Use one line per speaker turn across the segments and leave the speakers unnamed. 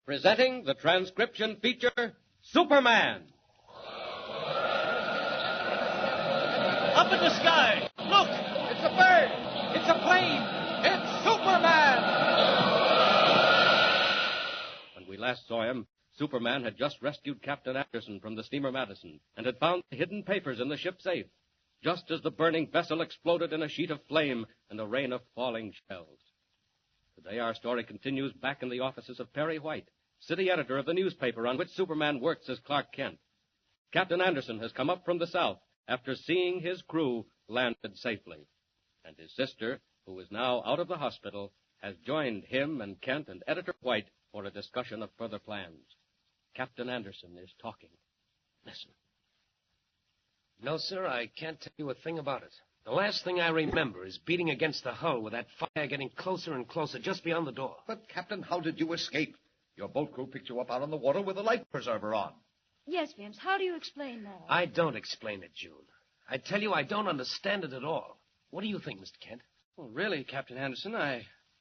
presenting the transcription feature, Superman.
Up in the sky! Look!
It's a bird! It's a plane! It's Superman! When we last saw him, Superman had just rescued Captain Anderson from the steamer Madison and had found the hidden papers in the ship's safe, just as the burning vessel exploded in a sheet of flame and a rain of falling shells. Today our story continues back in the offices of Perry White, city editor of the newspaper on which Superman works as Clark Kent. Captain Anderson has come up from the south after seeing his crew landed safely. And his sister, who is now out of the hospital, has joined him and Kent and Editor White for a discussion of further plans. Captain Anderson is talking. Listen.
No, sir, I can't tell you a thing about it. The last thing I remember is beating against the hull with that fire getting closer and closer just beyond the door.
But, Captain, how did you escape? Your boat crew picked you up out on the water with a life preserver on.
Yes, Vims, how do you explain that?
I don't explain it, June. I tell you, I don't understand it at all. What do you think, Mr. Kent?
Well, really, Captain Anderson,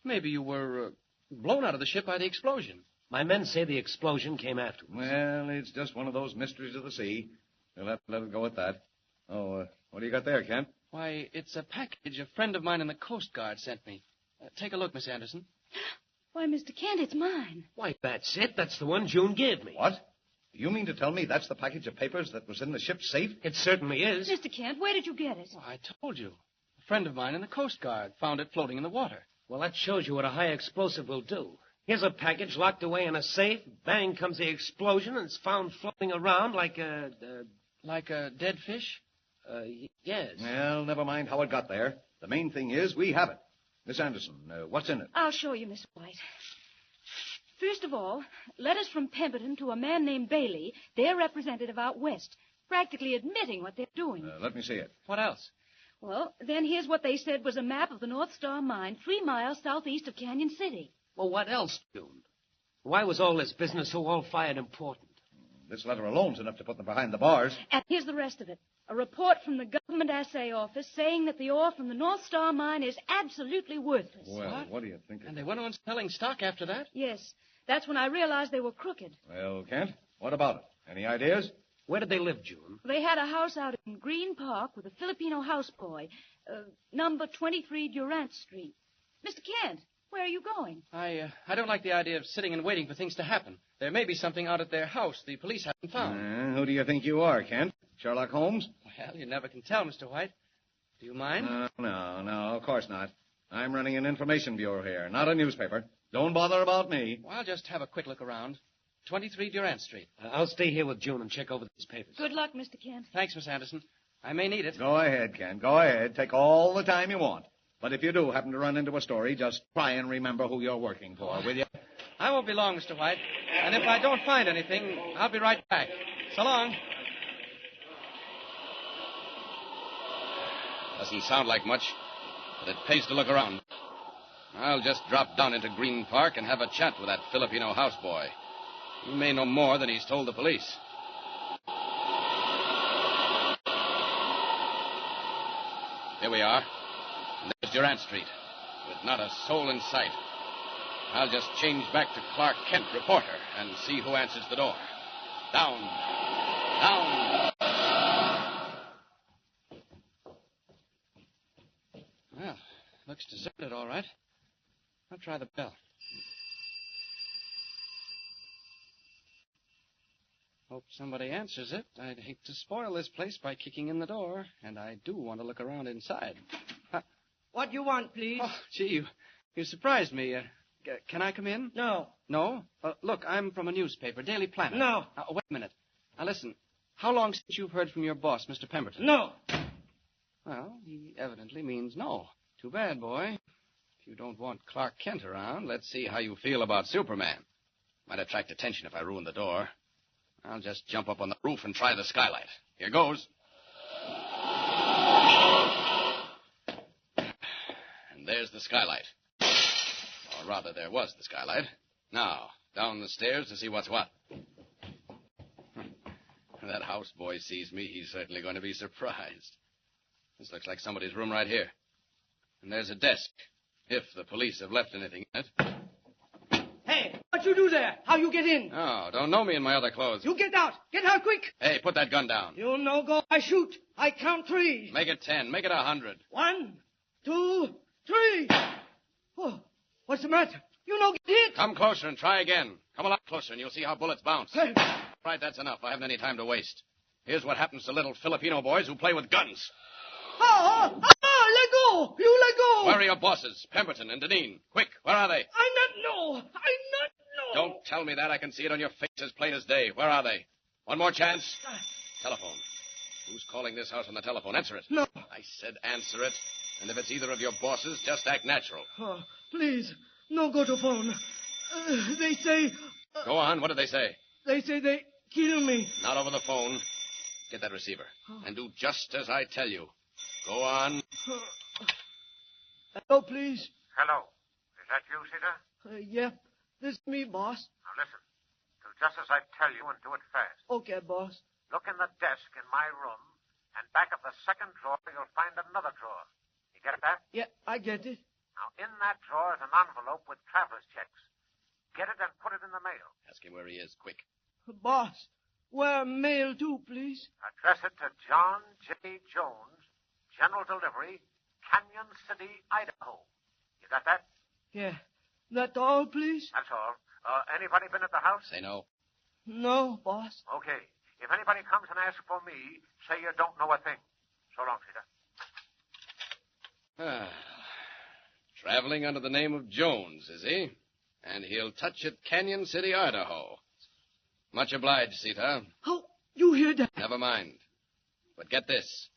maybe you were blown out of the ship by the explosion.
My men say the explosion came afterwards.
Well, it's just one of those mysteries of the sea. We'll have to let it go at that. Oh, what do you got there, Kent?
Why, it's a package a friend of mine in the Coast Guard sent me. Take a look, Miss Anderson.
Why, Mr. Kent, it's mine.
Why, that's it. That's the one June gave me.
What? Do you mean to tell me that's the package of papers that was in the ship's safe?
It certainly is.
Mr. Kent, where did you get it?
Well, I told you. A friend of mine in the Coast Guard found it floating in the water.
Well, that shows you what a high explosive will do. Here's a package locked away in a safe. Bang comes the explosion, and it's found floating around like a...
Like a dead fish?
Yes.
Well, never mind how it got there. The main thing is we have it. Miss Anderson, what's in it?
I'll show you, Miss White. First of all, letters from Pemberton to a man named Bailey, their representative out west, practically admitting what they're doing.
Let me see it.
What else?
Well, then here's what they said was a map of the North Star Mine 3 miles southeast of Canyon City.
Well, what else, June? Why was all this business so all-fired important?
This letter alone's enough to put them behind the bars.
And here's the rest of it. A report from the Government Assay Office saying that the ore from the North Star Mine is absolutely worthless.
Well, what do you think?
And they went on selling stock after that?
Yes. That's when I realized they were crooked.
Well, Kent, what about it? Any ideas?
Where did they live, June?
They had a house out in Green Park with a Filipino houseboy, number 23 Durant Street. Mr. Kent, where are you going?
I don't like the idea of sitting and waiting for things to happen. There may be something out at their house the police haven't found.
Who do you think you are, Kent? Sherlock Holmes?
Well, you never can tell, Mr. White. Do you mind?
No, of course not. I'm running an information bureau here, not a newspaper. Don't bother about me.
Well, I'll just have a quick look around. 23 Durant Street.
I'll stay here with June and check over these papers.
Good luck, Mr. Kent.
Thanks, Miss Anderson. I may need it.
Go ahead, Kent. Go ahead. Take all the time you want. But if you do happen to run into a story, just try and remember who you're working for, will you?
I won't be long, Mr. White. And if I don't find anything, I'll be right back. So long.
Doesn't sound like much, but it pays to look around. I'll just drop down into Green Park and have a chat with that Filipino houseboy. He may know more than he's told the police. Here we are. And there's Durant Street, with not a soul in sight. I'll just change back to Clark Kent, reporter, and see who answers the door. Down. Down.
Well, looks deserted, all right. I'll try the bell. Hope somebody answers it. I'd hate to spoil this place by kicking in the door, and I do want to look around inside.
What you want, please?
Oh, gee, you surprised me. Can I come in?
No.
No? Look, I'm from a newspaper, Daily Planet.
No.
Wait a minute. Now, listen. How long since you've heard from your boss, Mr. Pemberton?
No.
Well, he evidently means no. Too bad, boy. If you don't want Clark Kent around,
Let's see how you feel about Superman. Might attract attention if I ruin the door. I'll just jump up on the roof and try the skylight. Here goes. And there's the skylight. Or rather, there was the skylight. Now, down the stairs to see what's what. When that houseboy sees me, he's certainly going to be surprised. This looks like somebody's room right here. And there's a desk, if the police have left anything in it.
Hey, what you do there? How you get in?
Oh, don't know me in my other clothes.
You get out. Get out quick.
Hey, put that gun down.
You no go. I shoot. I count 3.
Make it 10. Make it 100.
1, 2, 3. Oh, what's the matter? You no get hit.
Come closer and try again. Come a lot closer and you'll see how bullets bounce.
Hey.
Right, that's enough. I haven't any time to waste. Here's what happens to little Filipino boys who play with guns.
Let go. You let go.
Where are your bosses? Pemberton and Deneen. Quick, where are they?
I not know.
Don't tell me that. I can see it on your face as plain as day. Where are they? One more chance. Telephone. Who's calling this house on the telephone? Answer it.
No.
I said answer it. And if it's either of your bosses, just act natural.
Oh, please, no go to phone. They say...
Go on. What did they say?
They say they kill me.
Not over the phone. Get that receiver. And do just as I tell you. Go on.
Hello, please.
Hello. Is that you, Sita?
Yeah, this is me, boss.
Now listen. Do just as I tell you and do it fast.
Okay, boss.
Look in the desk in my room, and back of the second drawer you'll find another drawer. You get that?
Yeah, I get it.
Now in that drawer is an envelope with traveler's checks. Get it and put it in the mail.
Ask him where he is. Quick.
Boss, where mail to, please?
Address it to John J. Jones, General Delivery, Canyon City, Idaho. You got that?
Yeah. That all, please?
That's all. Anybody been at the house?
Say no.
No, boss.
Okay. If anybody comes and asks for me, say you don't know a thing. So long, Sita.
Traveling under the name of Jones, is he? And he'll touch at Canyon City, Idaho. Much obliged, Sita.
How you hear that?
Never mind. But get this.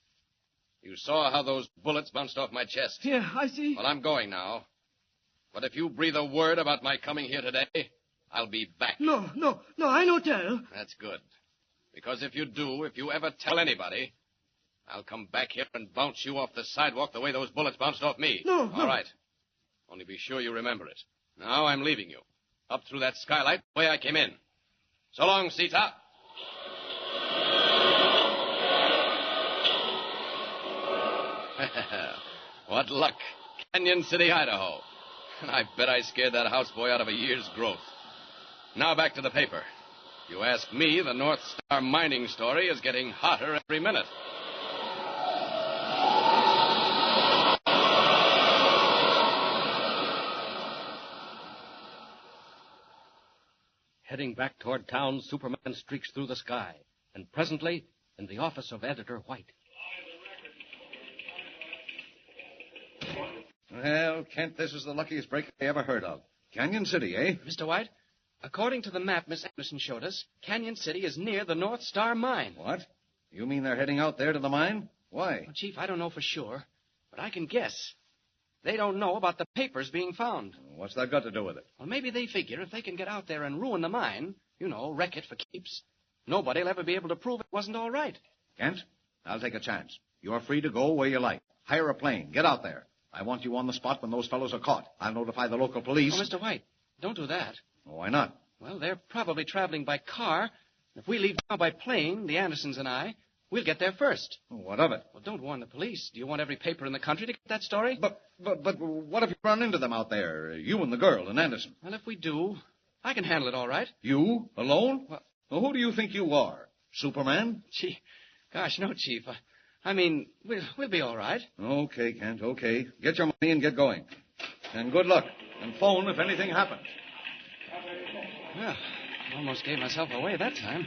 You saw how those bullets bounced off my chest.
Yeah, I see.
Well, I'm going now. But if you breathe a word about my coming here today, I'll be back.
No, I no tell.
That's good. Because if you do, if you ever tell anybody, I'll come back here and bounce you off the sidewalk the way those bullets bounced off me.
No.
All right. Only be sure you remember it. Now I'm leaving you. Up through that skylight the way I came in. So long, Sita. What luck. Canyon City, Idaho. And I bet I scared that houseboy out of a year's growth. Now back to the paper. If you ask me, the North Star mining story is getting hotter every minute.
Heading back toward town, Superman streaks through the sky. And presently, in the office of Editor White.
Well, Kent, this is the luckiest break I ever heard of. Canyon City, eh?
Mr. White, according to the map Miss Anderson showed us, Canyon City is near the North Star mine.
What? You mean they're heading out there to the mine? Why?
Well, Chief, I don't know for sure, but I can guess. They don't know about the papers being found.
What's that got to do with it?
Well, maybe they figure if they can get out there and ruin the mine, wreck it for keeps, nobody'll ever be able to prove it wasn't all right.
Kent, I'll take a chance. You're free to go where you like. Hire a plane. Get out there. I want you on the spot when those fellows are caught. I'll notify the local police.
Oh, Mr. White, don't do that.
Why not?
Well, they're probably traveling by car. If we leave now by plane, the Andersons and I, we'll get there first.
What of it?
Well, don't warn the police. Do you want every paper in the country to get that story?
But what if you run into them out there? You and the girl and Anderson.
Well, if we do, I can handle it all right.
You? Alone?
Well,
who do you think you are? Superman?
Gosh, no, Chief. I mean, we'll be all right.
Okay, Kent, okay. Get your money and get going. And good luck. And phone if anything happens.
Well, almost gave myself away that time.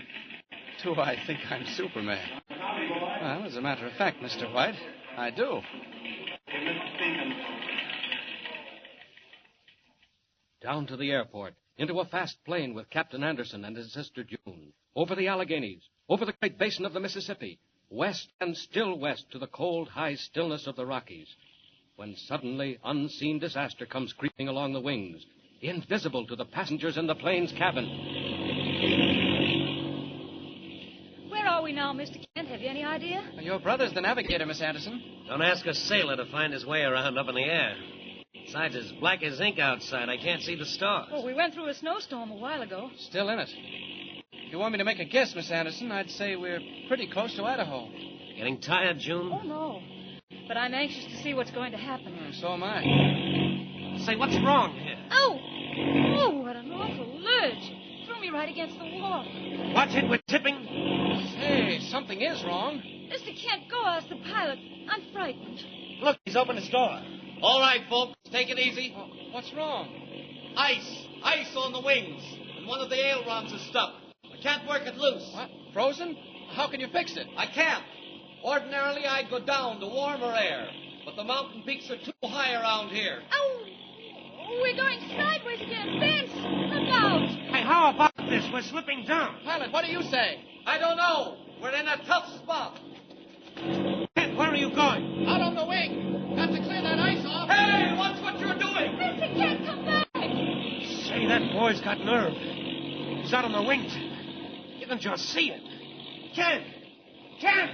Do I think I'm Superman? Well, as a matter of fact, Mr. White, I do.
Down to the airport, into a fast plane with Captain Anderson and his sister June, over the Alleghenies, over the great basin of the Mississippi, west and still west to the cold, high stillness of the Rockies, when suddenly unseen disaster comes creeping along the wings, invisible to the passengers in the plane's cabin.
Where are we now, Mr. Kent? Have you any idea?
Your brother's the navigator, Miss Anderson.
Don't ask a sailor to find his way around up in the air. Besides, it's black as ink outside. I can't see the stars.
Oh, we went through a snowstorm a while ago.
Still in it. If you want me to make a guess, Miss Anderson, I'd say we're pretty close to Idaho.
Getting tired, June?
Oh, no. But I'm anxious to see what's going to happen.
So am I.
Say, what's wrong here?
Oh! Oh, what an awful lurch. Threw me right against the wall.
Watch it, we're tipping.
Hey, something is wrong.
Mr. Kent, go ask the pilot. I'm frightened.
Look, he's opened his door.
All right, folks, take it easy.
What's wrong?
Ice on the wings. And one of the ailerons is stuck. I can't work it loose.
What? Frozen? How can you fix it?
I can't. Ordinarily, I'd go down to warmer air. But the mountain peaks are too high around here.
Oh, we're going sideways again. Vince, look out.
Hey, how about this? We're slipping down.
Pilot, what do you say?
I don't know. We're in a tough spot.
Kent, where are you going?
Out on the wing. Got to clear that ice off.
Hey, watch what you're doing.
Mr. Kent, come back.
Say, that boy's got nerve. He's out on the wing. You can just see it. Kent! Kent!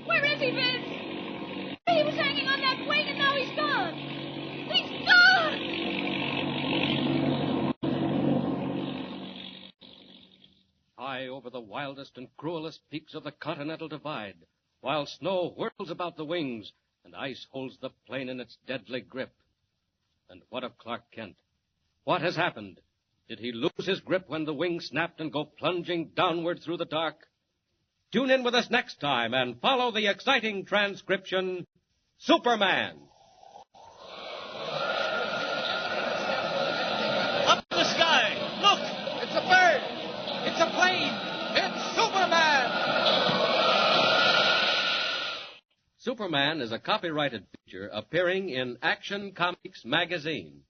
Where is he, Vince? He was hanging on that wing, and now he's gone. He's gone!
High over the wildest and cruelest peaks of the Continental Divide, while snow whirls about the wings and ice holds the plane in its deadly grip. And what of Clark Kent? What has happened? Did he lose his grip when the wing snapped and go plunging downward through the dark? Tune in with us next time and follow the exciting transcription, Superman.
Up in the sky. Look.
It's a bird. It's a plane. It's Superman.
Superman is a copyrighted feature appearing in Action Comics magazine.